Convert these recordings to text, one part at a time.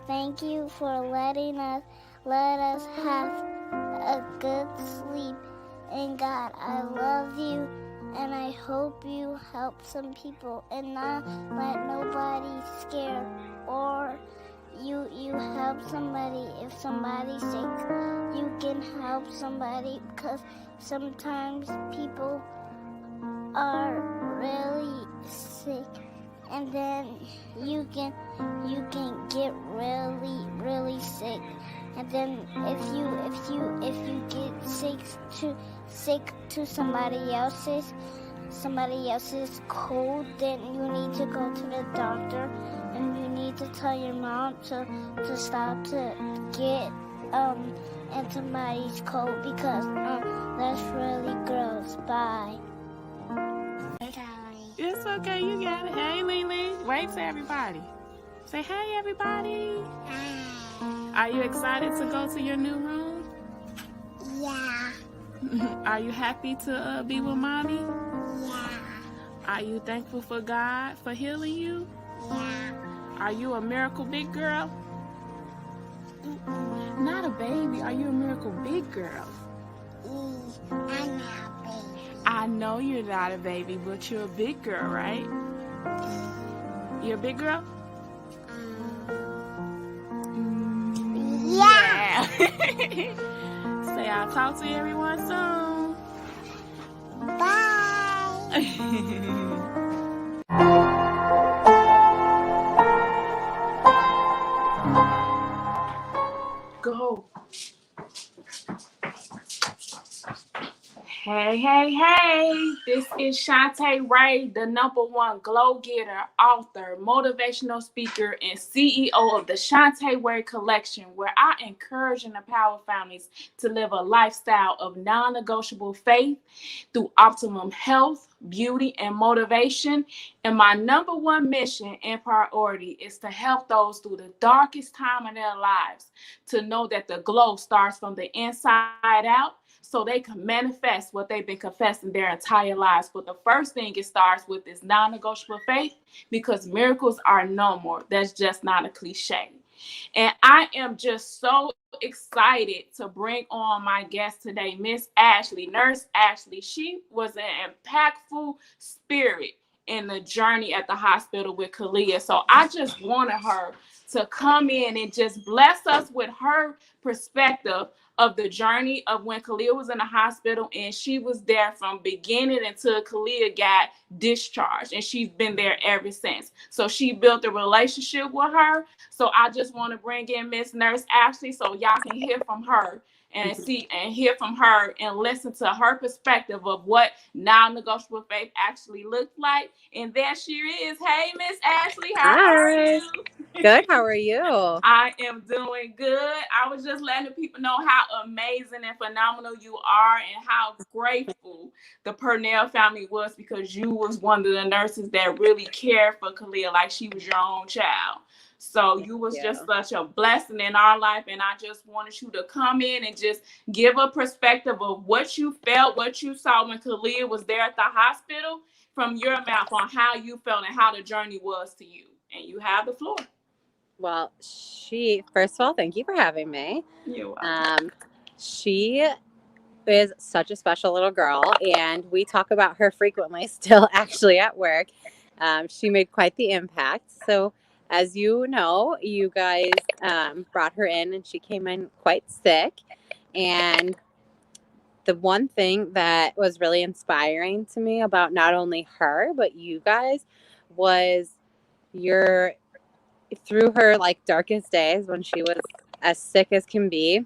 Thank you for letting us have a good sleep. And God, I love you, and I hope you help some people and not let nobody scare, or you help somebody. If somebody's sick, you can help somebody, because sometimes people are really sick, and then you can get really sick, and then if you get sick to somebody else's cold, then you need to go to the doctor, and you need to tell your mom to stop to get somebody's cold, because that's really gross. Bye. It's okay, you got it. Hey, Lily. Wave to everybody. Say, hey, everybody. Hi. Are you excited to go to your new room? Yeah. Are you happy to be with Mommy? Yeah. Are you thankful for God for healing you? Yeah. Are you a miracle big girl? Mm-mm. Not a baby. Are you a miracle big girl? I'm not a baby. I know you're not a baby, but you're a big girl, right? You're a big girl? Yeah. Say, I'll talk to everyone soon. Bye. Go. Hey. This is Chantai Rae, the #1 glow getter, author, motivational speaker, and CEO of the Chantai Rae Collection, where I encourage and empower families to live a lifestyle of non-negotiable faith through optimum health, beauty, and motivation. And my #1 mission and priority is to help those through the darkest time in their lives to know that the glow starts from the inside out, so they can manifest what they've been confessing their entire lives. But the first thing it starts with is non-negotiable faith, because miracles are normal. That's just not a cliche. And I am just so excited to bring on my guest today, Miss Ashley, Nurse Ashley. She was an impactful spirit in the journey at the hospital with Kalia. So I just wanted her to come in and just bless us with her perspective of the journey of when Kalia was in the hospital, and she was there from beginning until Kalia got discharged, and she's been there ever since. So she built a relationship with her. So I just want to bring in Miss Nurse Ashley so y'all can hear from her and hear from her and listen to her perspective of what non-negotiable faith actually looks like. And there she is. Hey, Miss Ashley, how are you? Good. How are you? I am doing good. I was just letting the people know how amazing and phenomenal you are, and how grateful the Purnell family was, because you was one of the nurses that really cared for Kalia like she was your own child. So you was just such a blessing in our life, and I just wanted you to come in and just give a perspective of what you felt, what you saw when Kalia was there at the hospital, from your mouth, on how you felt and how the journey was to you. And you have the floor. Well, first of all, thank you for having me. You're welcome. She is such a special little girl, and we talk about her frequently still, actually, at work. She made quite the impact. So, as you know, you guys brought her in, and she came in quite sick. And the one thing that was really inspiring to me about not only her, but you guys, was through her like darkest days, when she was as sick as can be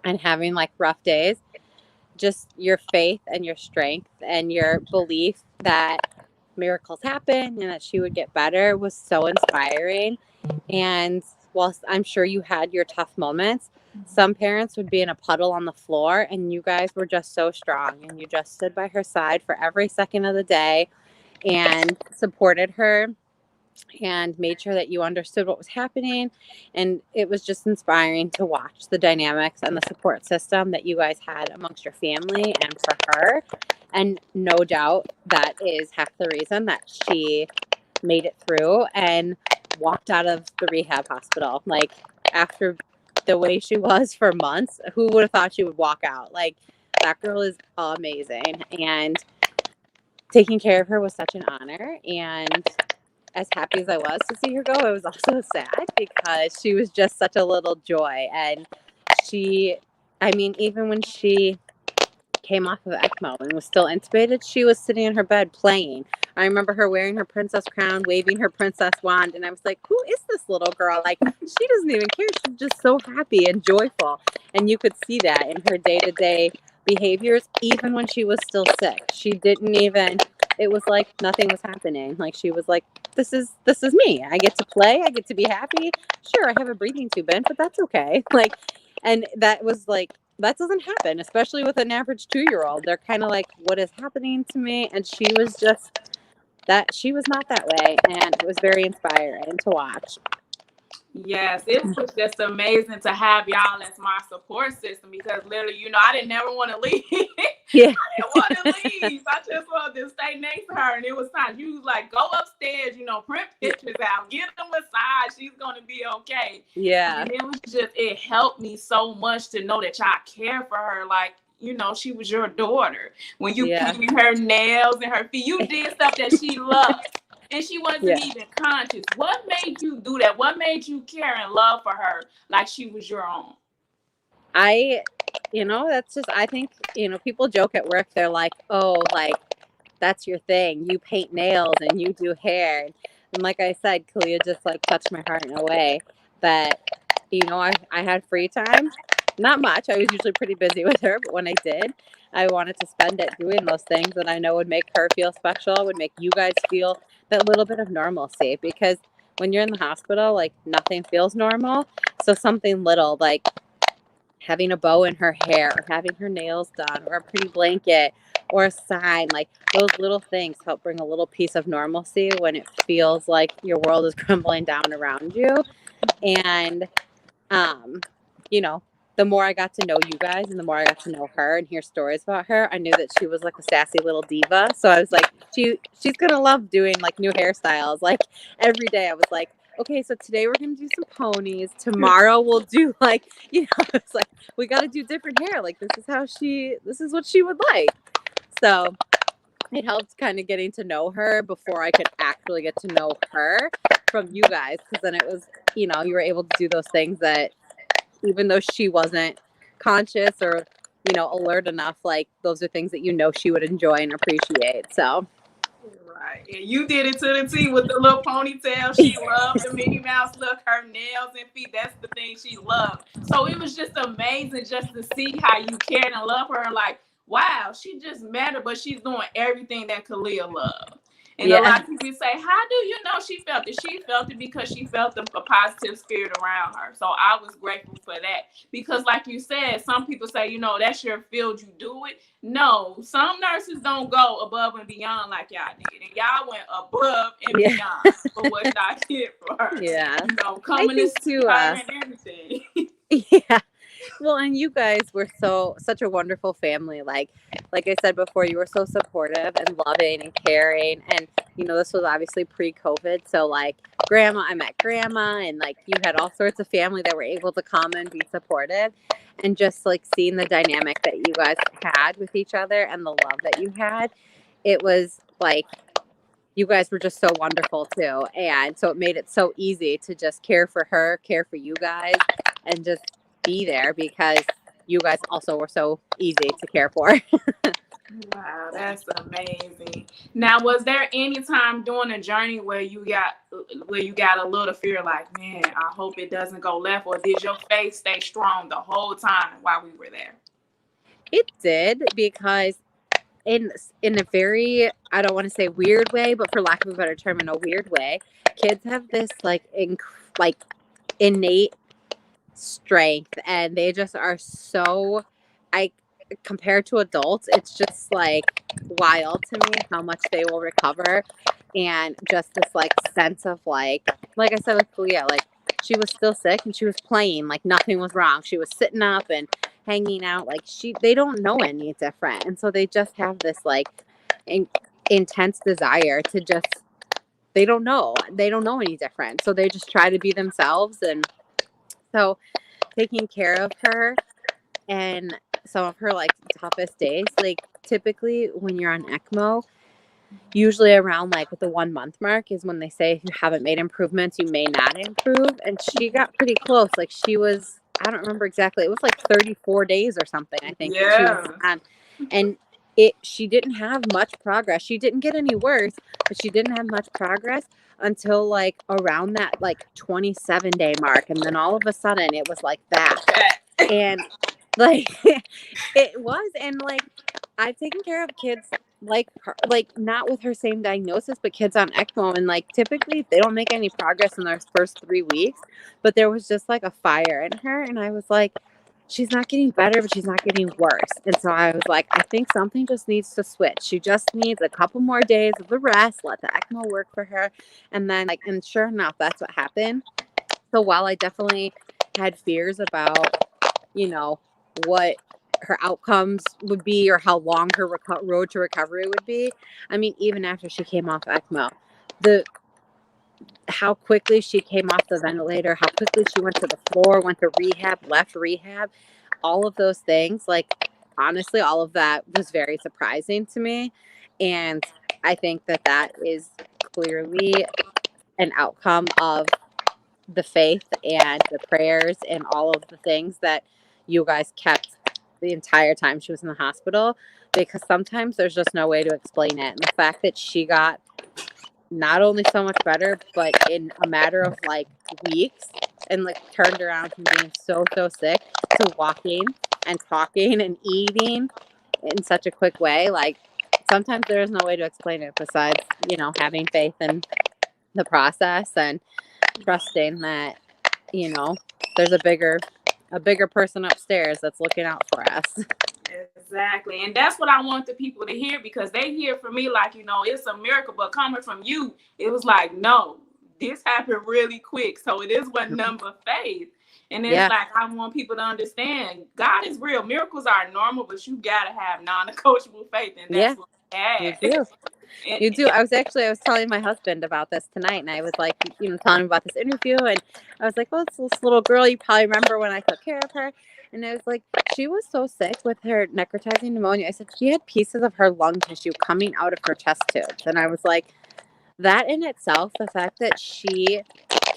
and having like rough days, just your faith and your strength and your belief that miracles happen and that she would get better was so inspiring. And whilst I'm sure you had your tough moments, some parents would be in a puddle on the floor, and you guys were just so strong, and you just stood by her side for every second of the day and supported her and made sure that you understood what was happening. And it was just inspiring to watch the dynamics and the support system that you guys had amongst your family and for her. And no doubt that is half the reason that she made it through. And walked out of the rehab hospital. Like, after the way she was for months, who would have thought she would walk out? Like, that girl is amazing. And taking care of her was such an honor. And as happy as I was to see her go, I was also sad because she was just such a little joy. And even when she came off of ECMO and was still intubated, she was sitting in her bed playing. I remember her wearing her princess crown, waving her princess wand, and I was like, who is this little girl? Like, she doesn't even care. She's just so happy and joyful. And you could see that in her day-to-day behaviors, even when she was still sick. She didn't even, it was like nothing was happening. Like, she was like, this is me. I get to play. I get to be happy. Sure, I have a breathing tube in, but that's okay. Like, and that was like, that doesn't happen, especially with an average 2-year-old. They're kind of like, what is happening to me? And she was not that way. And it was very inspiring to watch. Yes, it was just amazing to have y'all as my support system because literally, I didn't never want to leave. Yeah. I didn't want to leave. I just wanted to stay next to her. And it was time. You was like, go upstairs, print pictures out, get a massage. She's going to be okay. Yeah. And it helped me so much to know that y'all care for her. Like, she was your daughter. When you cleaned her nails and her feet, you did stuff that she loved. And she wasn't even conscious. What made you do that? What made you care and love for her like she was your own? That's just, I think, people joke at work. They're like, oh, like, that's your thing. You paint nails and you do hair. And like I said, Kalia just like touched my heart in a way that, I had free time. Not much. I was usually pretty busy with her, but when I did, I wanted to spend it doing those things that I know would make her feel special, would make you guys feel that little bit of normalcy. Because when you're in the hospital, like, nothing feels normal. So something little, like having a bow in her hair or having her nails done or a pretty blanket or a sign, like, those little things help bring a little piece of normalcy when it feels like your world is crumbling down around you. And, the more I got to know you guys and the more I got to know her and hear stories about her, I knew that she was like a sassy little diva. So I was like, she's going to love doing like new hairstyles. Like, every day I was like, okay, so today we're going to do some ponies. Tomorrow we'll do like, it's like, we got to do different hair. Like, this is what she would like. So it helped kind of getting to know her before I could actually get to know her from you guys. Because then it was, you were able to do those things that, even though she wasn't conscious or, alert enough, like, those are things that she would enjoy and appreciate. So. Right. And you did it to the T with the little ponytail. She loved the Minnie Mouse look, her nails and feet. That's the thing she loved. So it was just amazing just to see how you cared and love her. Like, wow, she just met her, but she's doing everything that Kalia loved. And a lot of people say, how do you know she felt it? She felt it because she felt a positive spirit around her. So I was grateful for that. Because like you said, some people say, that's your field, you do it. No, some nurses don't go above and beyond like y'all did. And y'all went above and beyond for what y'all did for her. Yeah. Coming to see her and everything. Yeah. Well, and you guys were such a wonderful family. Like I said before, you were so supportive and loving and caring. And, this was obviously pre-COVID. So like I met grandma and like you had all sorts of family that were able to come and be supportive. And just like seeing the dynamic that you guys had with each other and the love that you had, it was like, you guys were just so wonderful too. And so it made it so easy to just care for her, care for you guys, and just be there because you guys also were so easy to care for. Wow, that's amazing. Now, was there any time during the journey where you got a little fear, like, man, I hope it doesn't go left, or did your faith stay strong the whole time while we were there? It did, because in a very, I don't want to say weird way, but for lack of a better term, in a weird way, kids have this innate strength, and they just are so, compared to adults, it's just like wild to me how much they will recover. And just this like sense of like I said with Kalia, like, she was still sick and she was playing like nothing was wrong. She was sitting up and hanging out. Like, they don't know any different, and so they just have this like intense desire to just they don't know any different. So they just try to be themselves. And so taking care of her and some of her like toughest days, like typically when you're on ECMO, usually around like the 1 month mark is when they say if you haven't made improvements, you may not improve. And she got pretty close. Like she was, I don't remember exactly. It was like 34 days or something, I think, that she was on. And she didn't have much progress. She didn't get any worse, but she didn't have much progress until like around that like 27-day mark. And then all of a sudden it was like that. And like it was. And like I've taken care of kids like her, like not with her same diagnosis, but kids on ECMO, and like typically they don't make any progress in their first 3 weeks, but there was just like a fire in her, and I was like, she's not getting better, but she's not getting worse. And so I was like, I think something just needs to switch. She just needs a couple more days of the rest, let the ECMO work for her. And then like, and sure enough, that's what happened. So while I definitely had fears about, you know, what her outcomes would be or how long her road to recovery would be, I mean, even after she came off ECMO, how quickly she came off the ventilator, how quickly she went to the floor, went to rehab, left rehab, all of those things, like honestly, all of that was very surprising to me. And I think that that is clearly an outcome of the faith and the prayers and all of the things that you guys kept the entire time she was in the hospital, because sometimes there's just no way to explain it. And the fact that she got not only so much better, but in a matter of like weeks, and like turned around from being so sick to walking and talking and eating in such a quick way, like sometimes there is no way to explain it besides, you know, having faith in the process and trusting that, you know, there's a bigger person upstairs that's looking out for us. Exactly. And that's what I want the people to hear, because they hear from me like, you know, it's a miracle, but coming from you, it was like, no, this happened really quick. So it is what number faith. And it's like, I want people to understand God is real. Miracles are normal, but you got to have non-negotiable faith. And that's what we have. You do. You do. I was telling my husband about this tonight, and I was like, you know, telling him about this interview, and I was like, well, it's this little girl. You probably remember when I took care of her. And I was like, she was so sick with her necrotizing pneumonia. I said, she had pieces of her lung tissue coming out of her chest tubes. And I was like, that in itself, the fact that she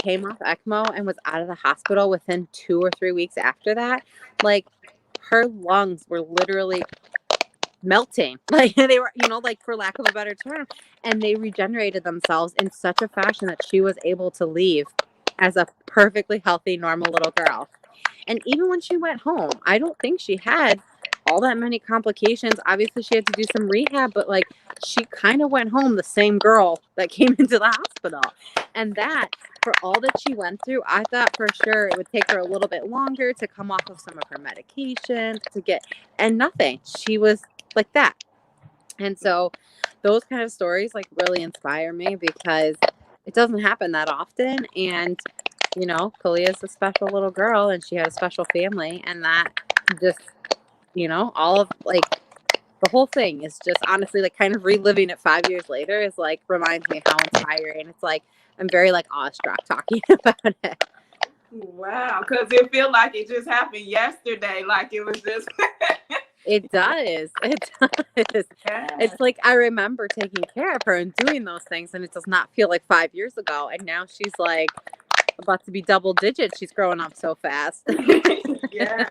came off ECMO and was out of the hospital within 2 or 3 weeks after that, like her lungs were literally melting, like they were, you know, like for lack of a better term, and they regenerated themselves in such a fashion that she was able to leave as a perfectly healthy, normal little girl. And even when she went home, I don't think she had all that many complications. Obviously, she had to do some rehab, but like she kind of went home the same girl that came into the hospital. And that, for all that she went through, I thought for sure it would take her a little bit longer to come off of some of her medication and nothing. She was like that. And so those kind of stories like really inspire me, because it doesn't happen that often. And you know, Kalia's a special little girl, and she had a special family, and that just, you know, all of like the whole thing is just honestly like kind of reliving it 5 years later is like reminds me how inspiring. It's like I'm very like awestruck talking about it. Wow, because it feels like it just happened yesterday, like it was just It does. Yeah. It's like I remember taking care of her and doing those things, and it does not feel like 5 years ago. And now she's like about to be double digits. She's growing up so fast. Yes.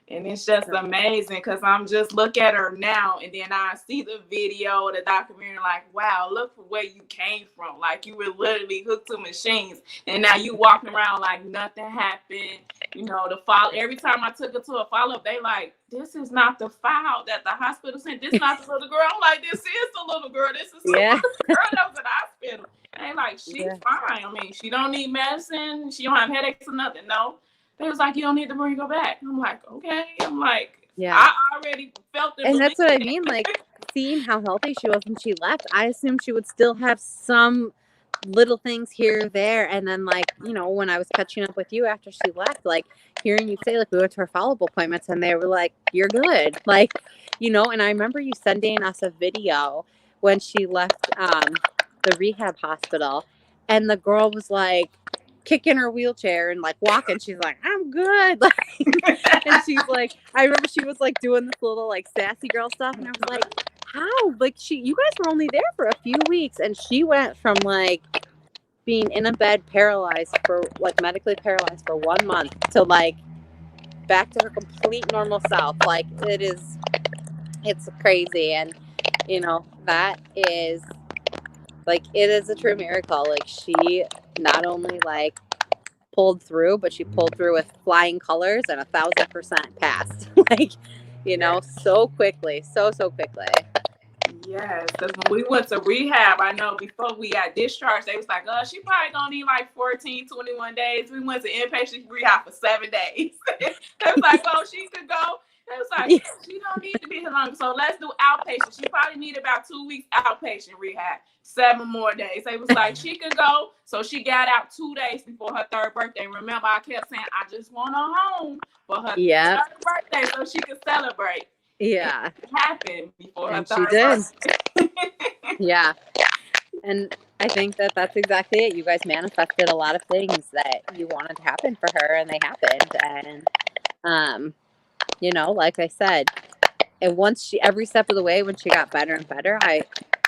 And it's just amazing, because I'm just look at her now, and then I see the video, the documentary, like, wow, look for where you came from. Like you were literally hooked to machines, and now you walking around like nothing happened. You know, the follow. Every time I took her to a follow up, they like, this is not the file that the hospital sent. This is not the little girl. I'm like, this is the little girl. This is the little girl that was in the hospital. And they like, she's fine. I mean, she don't need medicine. She don't have headaches or nothing. No. They was like, you don't need to bring her back. I'm like, okay. I'm like, I already felt it. And that's what I mean. Like seeing how healthy she was when she left, I assumed she would still have some little things here or there. And then like, you know, when I was catching up with you after she left, like hearing you say like we went to her follow-up appointments and they were like, you're good. Like, you know, and I remember you sending us a video when she left the rehab hospital, and the girl was like kicking her wheelchair and like walking. She's like, I'm good. Like, and she's like, I remember she was like doing this little like sassy girl stuff, and I was like, how? Like, you guys were only there for a few weeks, and she went from like being in a bed paralyzed for like medically paralyzed for 1 month to like back to her complete normal self. Like, it's crazy. And that is like, it is a true miracle. Like, she not only like pulled through, but she pulled through with flying colors and 1,000% passed. Like, so quickly, so quickly. Yes, because when we went to rehab, I know before we got discharged, they was like, she probably gonna need like 14, 21 days. We went to inpatient rehab for 7 days. They was like, she could go. It was like, she don't need to be here long, so let's do outpatient. She probably need about 2 weeks outpatient rehab, 7 more days. They was like, she could go. So she got out 2 days before her 3rd birthday. Remember, I kept saying, I just want her home for her 3rd birthday so she could celebrate. Yeah. It happened before her 3rd she did. Yeah. And I think that that's exactly it. You guys manifested a lot of things that you wanted to happen for her, and they happened. And, like I said, and every step of the way, when she got better and better, I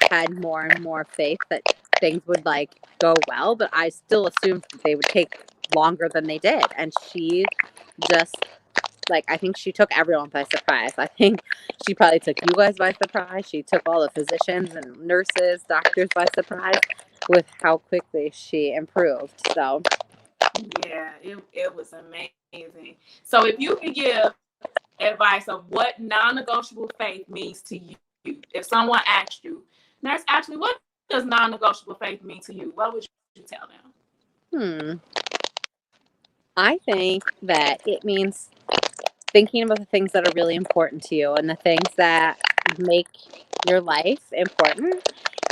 had more and more faith that things would like go well, but I still assumed they would take longer than they did. And she just, like, I think she took everyone by surprise. I think she probably took you guys by surprise. She took all the physicians and nurses, doctors by surprise with how quickly she improved. So, yeah, it was amazing. So if you could give advice of what non-negotiable faith means to you, if someone asked you, Nurse, actually, what does non-negotiable faith mean to you? What would you tell them? I think that it means thinking about the things that are really important to you and the things that make your life important.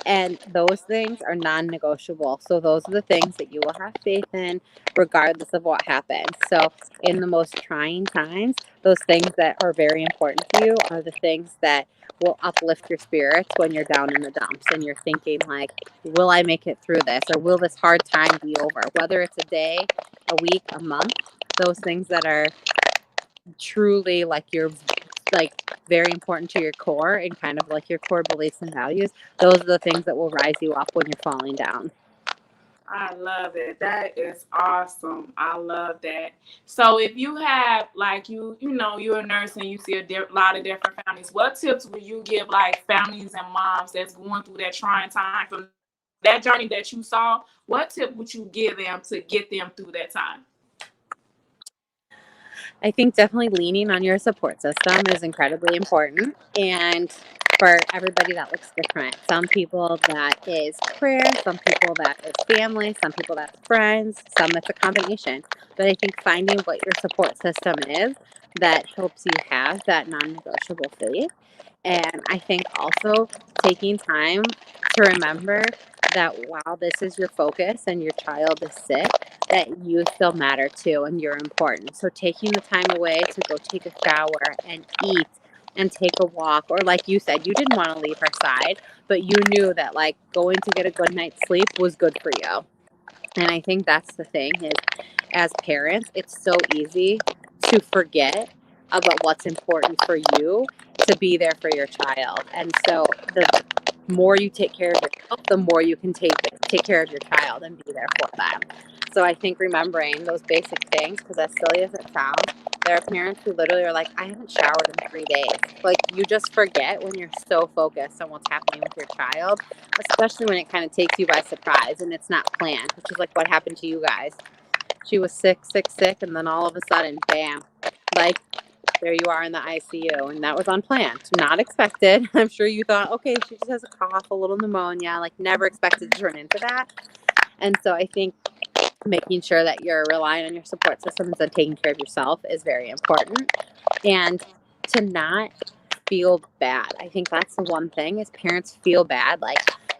And those things are non-negotiable. So those are the things that you will have faith in regardless of what happens. So in the most trying times, those things that are very important to you are the things that will uplift your spirits when you're down in the dumps and you're thinking like, will I make it through this? Or will this hard time be over? Whether it's a day, a week, a month, those things that are truly like your like very important to your core and kind of like your core beliefs and values, those are the things that will rise you up when you're falling down. I love it. That is awesome. I love that. So if you have like you're a nurse and you see a lot of different families, what tips would you give like families and moms that's going through that trying time from that journey that you saw? What tip would you give them to get them through that time? I think definitely leaning on your support system is incredibly important. And for everybody, that looks different. Some people that is prayer, some people that is family, some people that's friends, some that's a combination. But I think finding what your support system is that helps you have that non-negotiable faith. And I think also taking time to remember that while this is your focus and your child is sick, that you still matter too and you're important. So taking the time away to go take a shower and eat and take a walk, or like you said, you didn't want to leave her side, but you knew that like going to get a good night's sleep was good for you. And I think that's the thing is, as parents, it's so easy to forget about what's important for you to be there for your child. And so the more you take care of yourself, the more you can take care of your child and be there for them. So I think remembering those basic things, because as silly as it sounds, there are parents who literally are like, I haven't showered in 3 days. Like, you just forget when you're so focused on what's happening with your child, especially when it kind of takes you by surprise and it's not planned, which is like what happened to you guys. She was sick, and then all of a sudden, bam, like, there you are in the ICU, and that was unplanned, not expected. I'm sure you thought, okay, she just has a cough, a little pneumonia, like never expected to turn into that. And so I think making sure that you're relying on your support systems and taking care of yourself is very important. And to not feel bad. I think that's the one thing is parents feel bad. Like,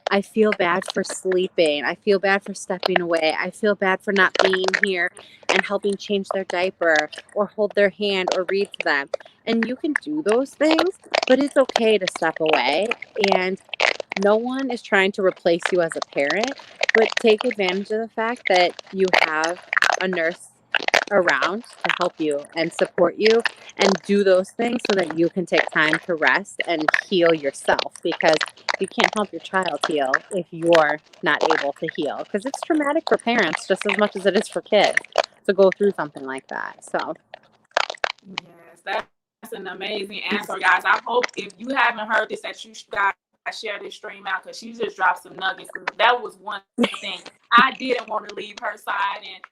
I feel bad for sleeping. I feel bad for stepping away. I feel bad for not being here and helping change their diaper or hold their hand or read to them. And you can do those things, but it's okay to step away. And no one is trying to replace you as a parent, but take advantage of the fact that you have a nurse around to help you and support you and do those things so that you can take time to rest and heal yourself, because you can't help your child heal if you're not able to heal, because it's traumatic for parents just as much as it is for kids to go through something like that. So Yes, that's an amazing answer, guys. I hope if you haven't heard this, that you guys share this stream out, because she just dropped some nuggets. Because that was one thing I didn't want to leave her side, and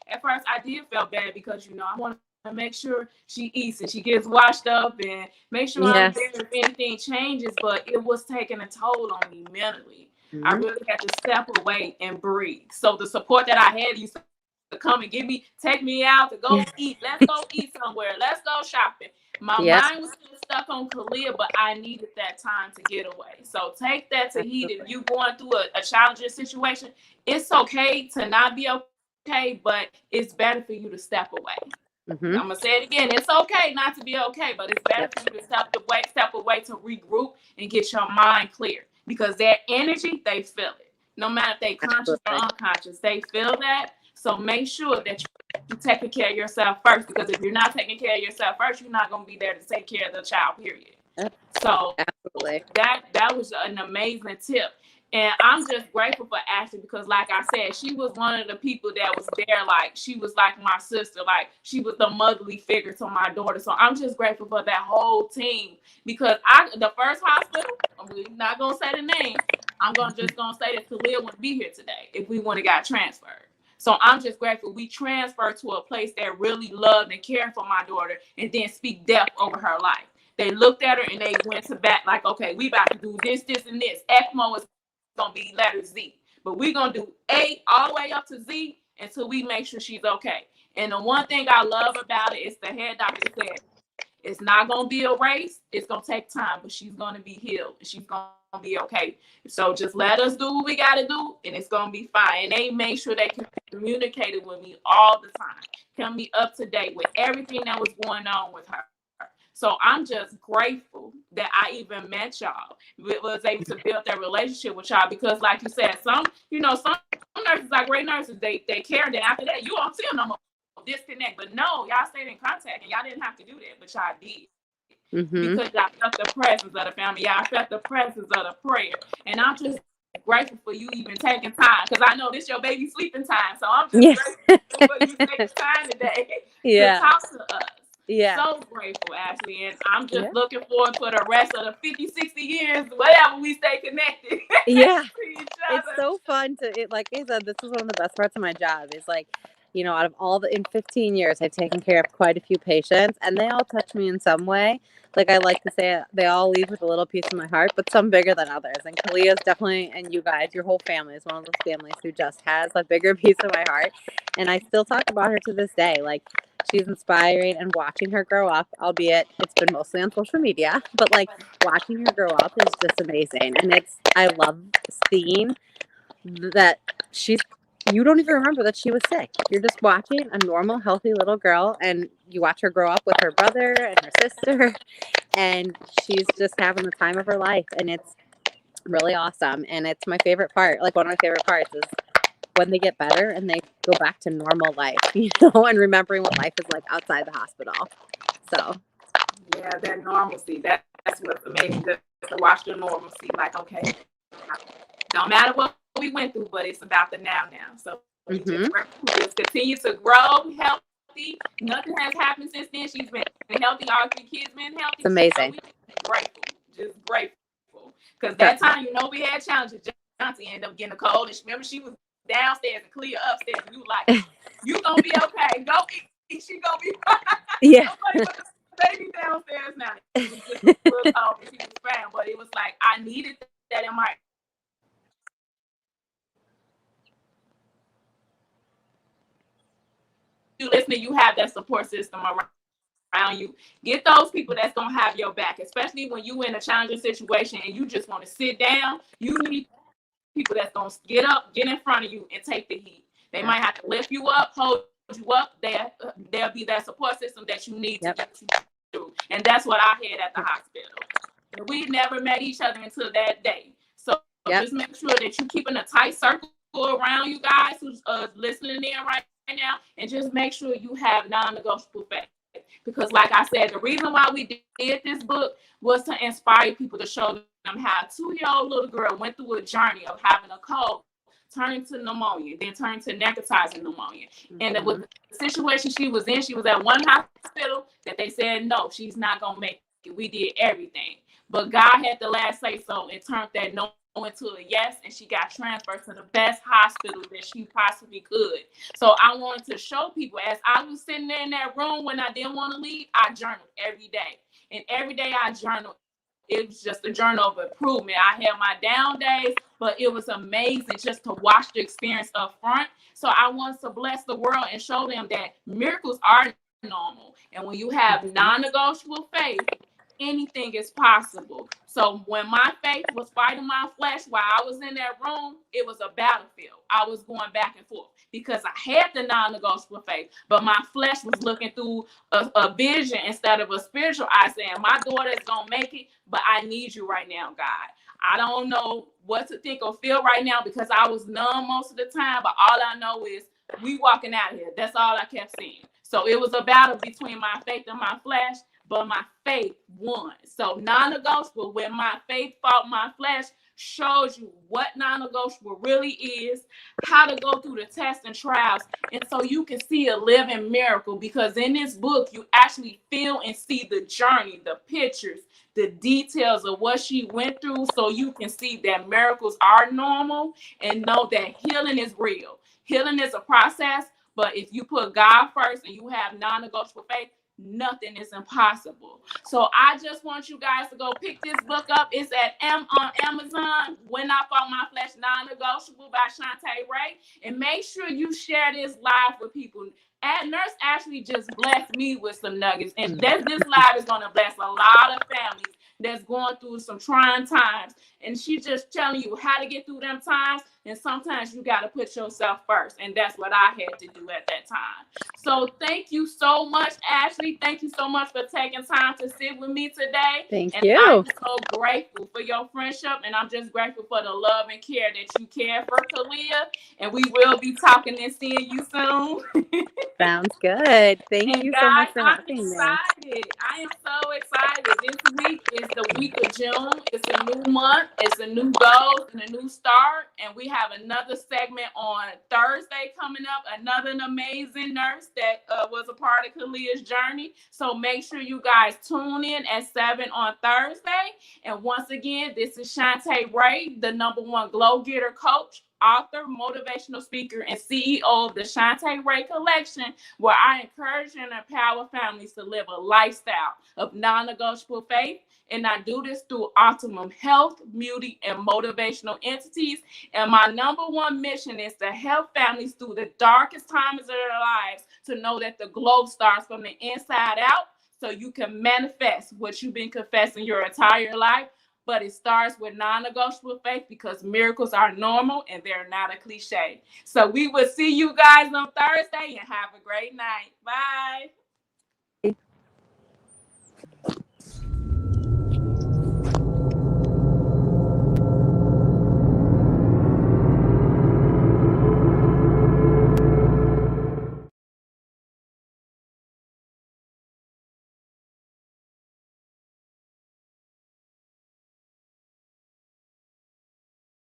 at first I did feel bad because I want to make sure she eats and she gets washed up and make sure I'm there if anything changes. But it was taking a toll on me mentally. Mm-hmm. I really had to step away and breathe. So the support that I had used to come and take me out to go eat. Let's go eat somewhere. Let's go shopping. My mind was still stuck on Kalia, but I needed that time to get away. So take that to heed. If you're going through a challenging situation, it's okay to not be okay, but it's better for you to step away. Mm-hmm. I'm gonna say it again. It's okay not to be okay, but it's better for you to step away to regroup and get your mind clear, because that energy, they feel it. No matter if they conscious or unconscious, they feel that. So make sure that you're taking care of yourself first, because if you're not taking care of yourself first, you're not going to be there to take care of the child, period. So absolutely, that was an amazing tip. And I'm just grateful for Ashley, because like I said, she was one of the people that was there. Like, she was like my sister. Like, she was the motherly figure to my daughter. So I'm just grateful for that whole team, because the first hospital, we're not going to say the name. I'm just going to say that Khalil wouldn't be here today if we wouldn't have got transferred. So I'm just grateful we transferred to a place that really loved and cared for my daughter, and then speak death over her life. They looked at her and they went to bat like, okay, we about to do this, and this. ECMO is going to be letter Z. But we're going to do A all the way up to Z until we make sure she's okay. And the one thing I love about it is the head doctor said, it's not going to be a race. It's going to take time, but she's going to be healed. And she's going to be okay. So just let us do what we got to do, and it's going to be fine. And they made sure they communicated with me all the time, kept me up to date with everything that was going on with her. So I'm just grateful that I even met y'all, was able to build that relationship with y'all, because like you said, some nurses, like great nurses, they care, and after that, you don't see them no more. Disconnect. But no, y'all stayed in contact, and y'all didn't have to do that, but y'all did. Mm-hmm. Because y'all felt the presence of the family. Y'all felt the presence of the prayer. And I'm just grateful for you even taking time, because I know this your baby sleeping time. So I'm just grateful for you taking time today to talk to us. Yeah. So grateful, Ashley. And I'm just looking forward for the rest of the 50, 60 years, whatever, we stay connected. Yeah. It's so fun like I said, this is one of the best parts of my job, is like, out of in 15 years, I've taken care of quite a few patients, and they all touch me in some way. Like I like to say, they all leave with a little piece of my heart, but some bigger than others. And Kalia's definitely, and you guys, your whole family is one of those families who just has a bigger piece of my heart. And I still talk about her to this day. Like, she's inspiring, and watching her grow up, albeit it's been mostly on social media, but like watching her grow up is just amazing. And I love seeing that you don't even remember that she was sick. You're just watching a normal, healthy little girl, and you watch her grow up with her brother and her sister, and she's just having the time of her life, and it's really awesome. And it's my favorite part. Like, one of my favorite parts is when they get better and they go back to normal life, and remembering what life is like outside the hospital. So, yeah, that normalcy, that's what's amazing, to watch the normalcy. Like, okay, no matter what we went through, but it's about the now. So just continue to grow healthy. Nothing has happened since then. She's been healthy. All 3 kids been healthy. It's amazing. So just grateful. Because that time, we had challenges. Chantai ended up getting a cold. And remember, she was downstairs and Clea upstairs. And you like, you gonna be okay. Go eat. She gonna be fine. Yeah. Baby downstairs now. It was just a little cold, and she was fine. But it was like, I needed that in my. You listening, you have that support system around you. Get those people that's gonna have your back, especially when you in a challenging situation and you just want to sit down. You need people that's gonna get up, get in front of you, and take the heat. They might have to lift you up, hold you up. There'll be that support system that you need to get you through. And that's what I had at the hospital. And we never met each other until that day. So Yep. just make sure that you're keeping a tight circle around you guys who's listening in right now, and just make sure you have non-negotiable faith. Because like I said, the reason why we did this book was to inspire people, to show them how a 2-year-old little girl went through a journey of having a cold, turned to pneumonia, then turned to necrotizing pneumonia. And with the situation she was in, she was at one hospital that they said, no, she's not going to make it. We did everything. But God had the last say so and turned that no into a yes, and she got transferred to the best hospital that she possibly could. So I wanted to show people, as I was sitting there in that room when I didn't want to leave, I journaled every day. And every day I journaled, it was just a journal of improvement. I had my down days, but it was amazing just to watch the experience up front. So I wanted to bless the world and show them that miracles are normal. And when you have non-negotiable faith, anything is possible. So when my faith was fighting my flesh while I was in that room, it was a battlefield. I was going back and forth because I had the non-negotiable faith, but my flesh was looking through a vision instead of a spiritual eye, saying, my daughter is going to make it, but I need you right now, God. I don't know what to think or feel right now because I was numb most of the time, but all I know is we walking out here. That's all I kept seeing. So it was a battle between my faith and my flesh, but my faith won. So non-negotiable, when my faith fought my flesh, shows you what non-negotiable really is, how to go through the tests and trials, and so you can see a living miracle. Because in this book, you actually feel and see the journey, the pictures, the details of what she went through, so you can see that miracles are normal and know that healing is real. Healing is a process, but if you put God first and you have non-negotiable faith, nothing is impossible. So I just want you guys to go pick this book up. It's on Amazon. When I Fought My Flesh, Non-Negotiable by Chantai Rae. And make sure you share this live with people. Nurse Ashley just blessed me with some nuggets. And this live is going to bless a lot of families that's going through some trying times. And she's just telling you how to get through them times. And sometimes you got to put yourself first. And that's what I had to do at that time. So thank you so much, Ashley. Thank you so much for taking time to sit with me today. Thank you. I'm so grateful for your friendship. And I'm just grateful for the love and care that you care for Kalia. And we will be talking and seeing you soon. Sounds good. Thank you so much for having me. I am so excited. This week is the week of June. It's a new month. It's a new goal and a new start. And we have another segment on Thursday coming up. Another amazing nurse that was a part of Kalia's journey. So make sure you guys tune in at 7 on Thursday. And once again, this is Chantai Rae, the #1 Glow Getter coach, author, motivational speaker, and CEO of the Chantai Rae Collection, where I encourage and empower families to live a lifestyle of non-negotiable faith. And I do this through optimum health, beauty, and motivational entities. And my #1 mission is to help families through the darkest times of their lives to know that the glow starts from the inside out, so you can manifest what you've been confessing your entire life. But it starts with non-negotiable faith, because miracles are normal and they're not a cliche. So we will see you guys on Thursday, and have a great night. Bye.